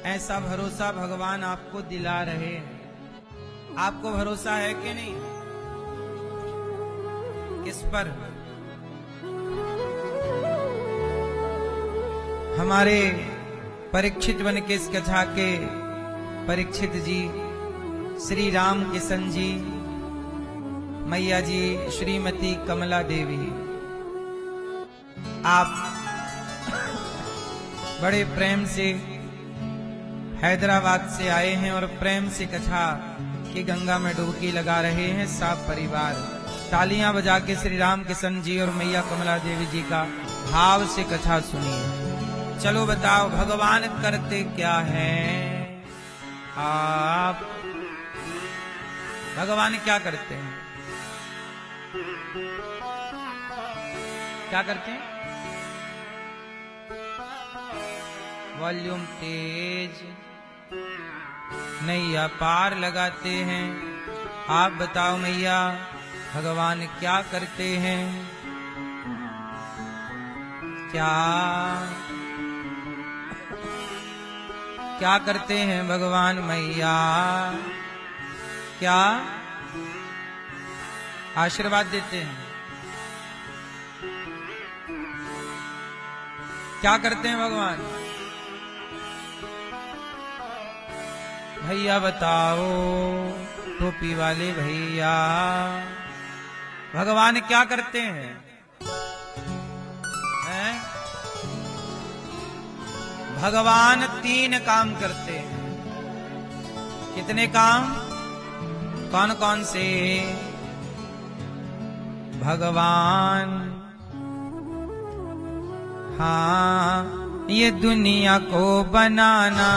ऐसा भरोसा भगवान आपको दिला रहे हैं। आपको भरोसा है कि नहीं? किस पर? हमारे परीक्षित वन के इस कथा के परीक्षित जी, श्री राम किशन जी, मैया जी श्रीमती कमला देवी, आप बड़े प्रेम से हैदराबाद से आए हैं और प्रेम से कथा की गंगा में डुबकी लगा रहे हैं। सब परिवार तालियां बजा के श्री राम किशन जी और मैया कमला देवी जी का भाव से कथा सुनिए। चलो बताओ, भगवान करते क्या हैं? आप भगवान क्या करते हैं? क्या करते हैं? वॉल्यूम तेज, नैया पार लगाते हैं। आप बताओ मैया, भगवान क्या करते हैं? क्या करते हैं भगवान मैया? क्या आशीर्वाद देते हैं? क्या करते हैं भगवान? भैया बताओ, टोपी वाले भैया, भगवान क्या करते हैं? भगवान 3 काम करते हैं। कितने काम? कौन कौन से? भगवान हाँ, ये दुनिया को बनाना,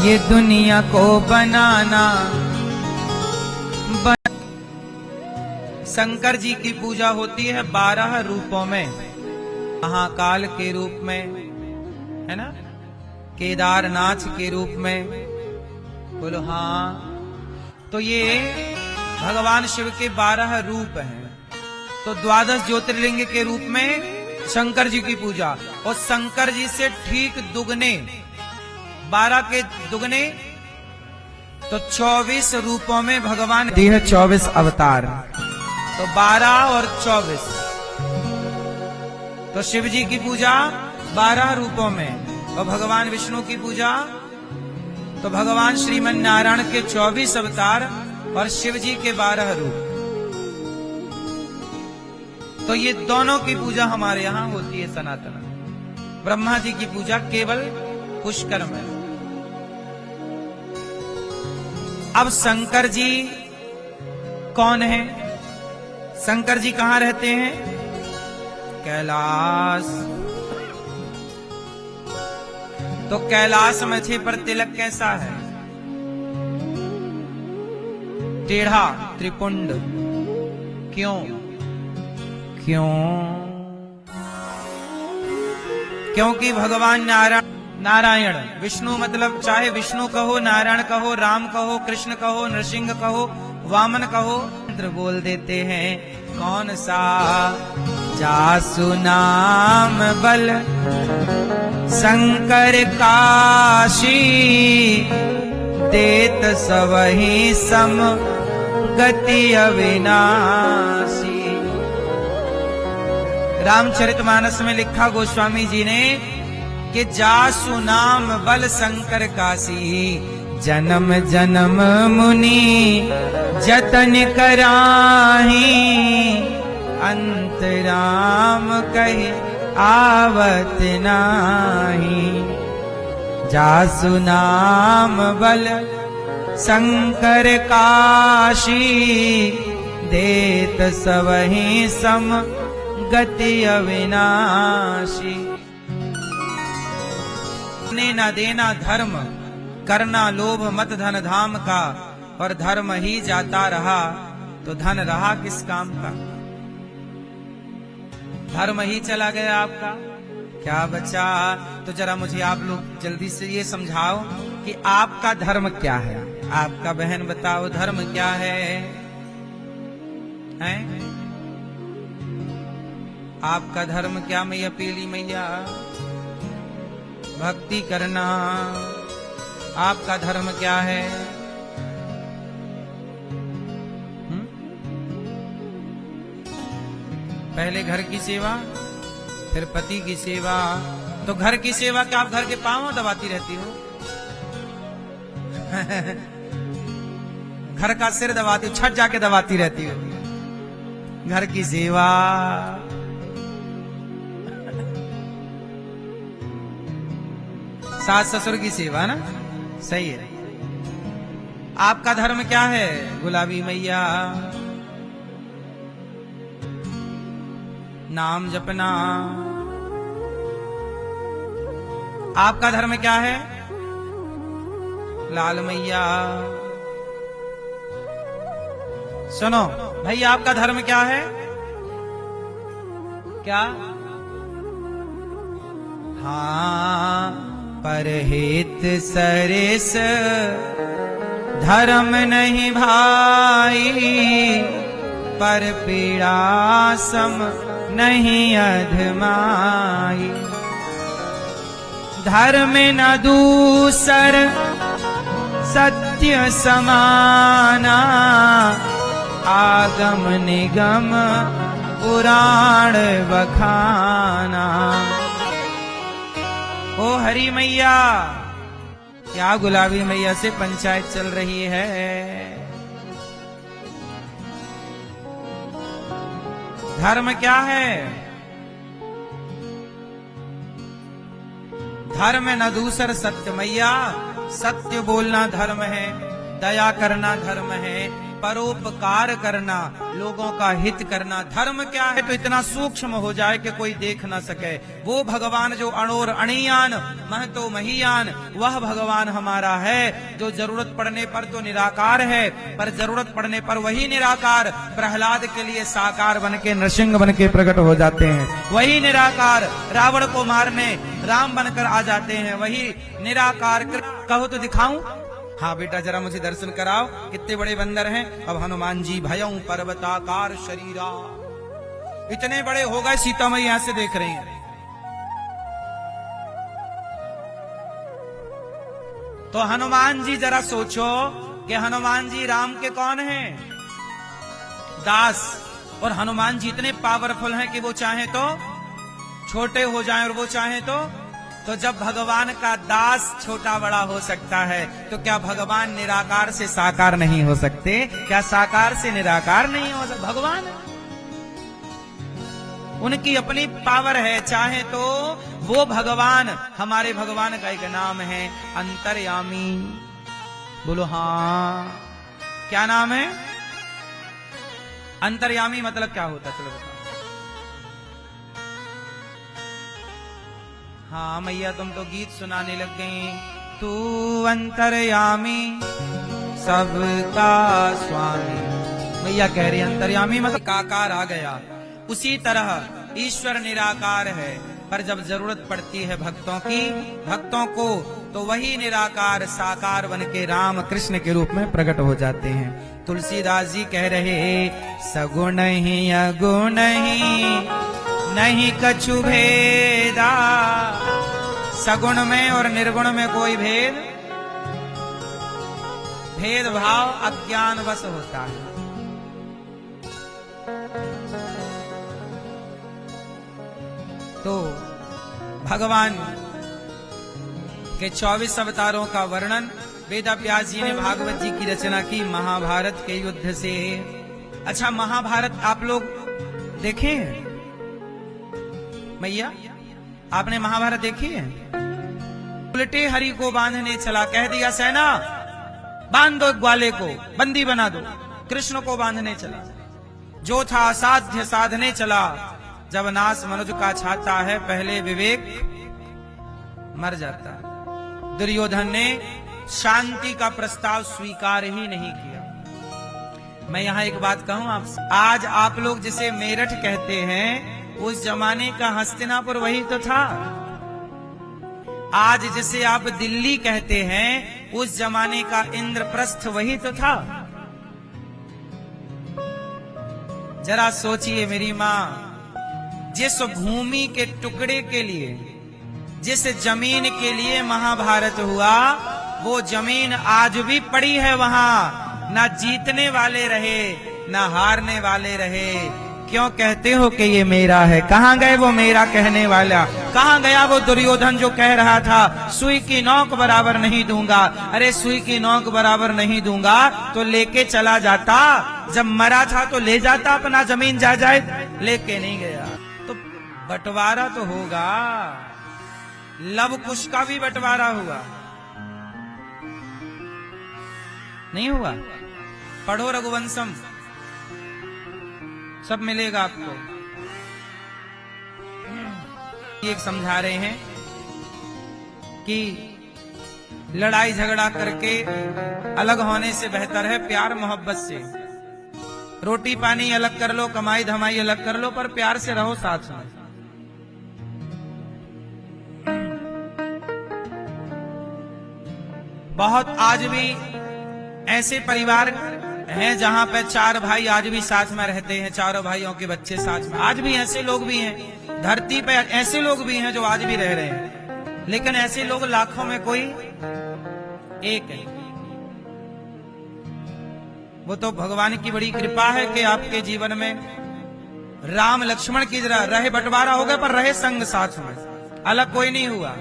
ये दुनिया को बनाना। शंकर जी की पूजा होती है 12 रूपों में। महाकाल के रूप में, है ना, केदारनाथ के रूप में, बोलो हाँ। तो ये भगवान शिव के 12 रूप हैं। तो 12 ज्योतिर्लिंग के रूप में शंकर जी की पूजा, और शंकर जी से ठीक दुगने, 12 के दुगने तो 24 रूपों में भगवान दिए 24 अवतार। तो 12 और 24, तो शिव जी की पूजा 12 रूपों में, और भगवान विष्णु की पूजा, तो भगवान श्रीमन नारायण के 24 अवतार और शिव जी के 12 रूप। तो ये दोनों की पूजा हमारे यहाँ होती है सनातन। ब्रह्मा जी की पूजा केवल पुष्कर में। अब शंकर जी कौन है? शंकर जी कहाँ रहते हैं? कैलाश। तो कैलाश मथे पर तिलक कैसा है? टेढ़ा, त्रिपुंड। क्यों? क्योंकि भगवान नारायण, विष्णु मतलब चाहे विष्णु कहो, नारायण कहो, राम कहो, कृष्ण कहो, नृसिंह कहो, वामन कहो, मंत्र बोल देते हैं। कौन सा? जासु नाम बल शंकर काशी, देत सबहि सम गति अविनाशी। रामचरितमानस में लिखा गोस्वामी जी ने कि जासु नाम बल शंकर काशी, जन्म जन्म मुनि जतन कराही, अंत राम कहे आवत नाही। जासु नाम बल शंकर काशी, देत सबहि सम गति अविनाशी। न देना धर्म, करना लोभ मत धन धाम का, और धर्म ही जाता रहा तो धन रहा किस काम का? धर्म ही चला गया आपका, क्या बचा? तो जरा मुझे आप लोग जल्दी से ये समझाओ कि आपका धर्म क्या है? आपका बहन बताओ धर्म क्या है? हैं? आपका धर्म क्या मैया पीली मैया? भक्ति करना। आपका धर्म क्या है? पहले घर की सेवा, फिर पति की सेवा। तो घर की सेवा क्या आप घर के पांव दबाती रहती हो? घर का सिर दबाती हो, छत जाके दबाती रहती हो। घर की सेवा। सास ससुर की सेवा ना, सही है। आपका धर्म क्या है? गुलाबी मैया। नाम जपना। आपका धर्म क्या है? लाल मैया। सुनो भाई, आपका धर्म क्या है? क्या? हाँ, परहित सरिस धर्म नहीं भाई, पर पीड़ा सम नहीं अधमाई। धर्म न दूसर सत्य समाना, आगम निगम पुराण बखाना। ओ हरी मैया, क्या गुलाबी मैया से पंचायत चल रही है? धर्म क्या है? धर्म न दूसर सत्य मैया। सत्य बोलना धर्म है, दया करना धर्म है, परोपकार करना, लोगों का हित करना धर्म क्या है? तो इतना सूक्ष्म हो जाए कि कोई देख ना सके। वो भगवान जो अणोर अणियान महतो महीयान, वह भगवान हमारा है जो जरूरत पड़ने पर तो निराकार है, पर जरूरत पड़ने पर वही निराकार प्रहलाद के लिए साकार बनके नृसिंह बनके प्रकट हो जाते हैं। वही निराकार रावण को मारने राम बनकर आ जाते हैं। वही निराकार कहो तो दिखाऊं? हाँ बेटा, जरा मुझे दर्शन कराओ, कितने बड़े बंदर हैं। अब हनुमान जी भयं पर्वताकार शरीरा, इतने बड़े हो गए, सीता मैया यहां से देख रही हैं। तो हनुमान जी जरा सोचो कि हनुमान जी राम के कौन हैं? दास। और हनुमान जी इतने पावरफुल हैं कि वो चाहे तो छोटे हो जाएं और वो चाहे तो जब भगवान का दास छोटा बड़ा हो सकता है, तो क्या भगवान निराकार से साकार नहीं हो सकते? क्या साकार से निराकार नहीं हो सकते? भगवान उनकी अपनी पावर है, चाहे तो वो भगवान। हमारे भगवान का एक नाम है अंतर्यामी। बोलो हाँ, क्या नाम है? अंतर्यामी मतलब क्या होता? चलो बताओ। हाँ मैया, तुम तो गीत सुनाने लग गई। तू अंतर्यामी सबका स्वामी। मैया कह रही अंतर्यामी मतलब काकार आ गया। उसी तरह ईश्वर निराकार है, पर जब जरूरत पड़ती है भक्तों को, तो वही निराकार साकार बन के राम कृष्ण के रूप में प्रकट हो जाते हैं। तुलसीदास जी कह रहे, सगुण ही अगुण ही नहीं कछु भेदा। सगुण में और निर्गुण में कोई भेदभाव अज्ञान वश होता है। तो भगवान के 24 अवतारों का वर्णन वेद व्यास जी ने भागवत जी की रचना की महाभारत के युद्ध से। अच्छा, महाभारत आप लोग देखे हैं? मैया, आपने महाभारत देखी है? उल्टे हरि को बांधने चला, कह दिया सेना बांध दो, ग्वाले को बंदी बना दो। कृष्ण को बांधने चला, जो था असाध्य साधने चला। जब नाश मनुज का छाता है, पहले विवेक मर जाता है। दुर्योधन ने शांति का प्रस्ताव स्वीकार ही नहीं किया। मैं यहां एक बात कहूं आपसे, आज आप लोग जिसे मेरठ कहते हैं, उस जमाने का हस्तिनापुर वही तो था। आज जिसे आप दिल्ली कहते हैं, उस जमाने का इंद्रप्रस्थ वही तो था। जरा सोचिए मेरी माँ, जिस भूमि के टुकड़े के लिए, जिस जमीन के लिए महाभारत हुआ, वो जमीन आज भी पड़ी है वहां। ना जीतने वाले रहे, ना हारने वाले रहे। क्यों कहते हो कि ये मेरा है? कहां गए वो मेरा कहने वाला? कहां गया वो दुर्योधन जो कह रहा था सुई की नोक बराबर नहीं दूंगा? अरे सुई की नोक बराबर नहीं दूंगा तो लेके चला जाता। जब मरा था तो ले जाता अपना जमीन जायदाद, लेके नहीं गया। तो बंटवारा तो होगा, लव कुश का भी बंटवारा हुआ, नहीं हुआ? पढ़ो रघुवंशम, सब मिलेगा आपको। एक समझा रहे हैं कि लड़ाई झगड़ा करके अलग होने से बेहतर है प्यार मोहब्बत से। रोटी पानी अलग कर लो, कमाई धमाई अलग कर लो, पर प्यार से रहो साथ में। बहुत आज भी ऐसे परिवार हैं जहां पे 4 भाई आज भी साथ में रहते हैं, चारों भाइयों के बच्चे साथ में। आज भी ऐसे लोग भी हैं धरती पे, ऐसे लोग भी हैं जो आज भी रह रहे हैं। लेकिन ऐसे लोग लाखों में कोई एक है। वो तो भगवान की बड़ी कृपा है कि आपके जीवन में राम लक्ष्मण की तरह रहे, बंटवारा हो गया पर रहे संग साथ में, अलग कोई नहीं हुआ।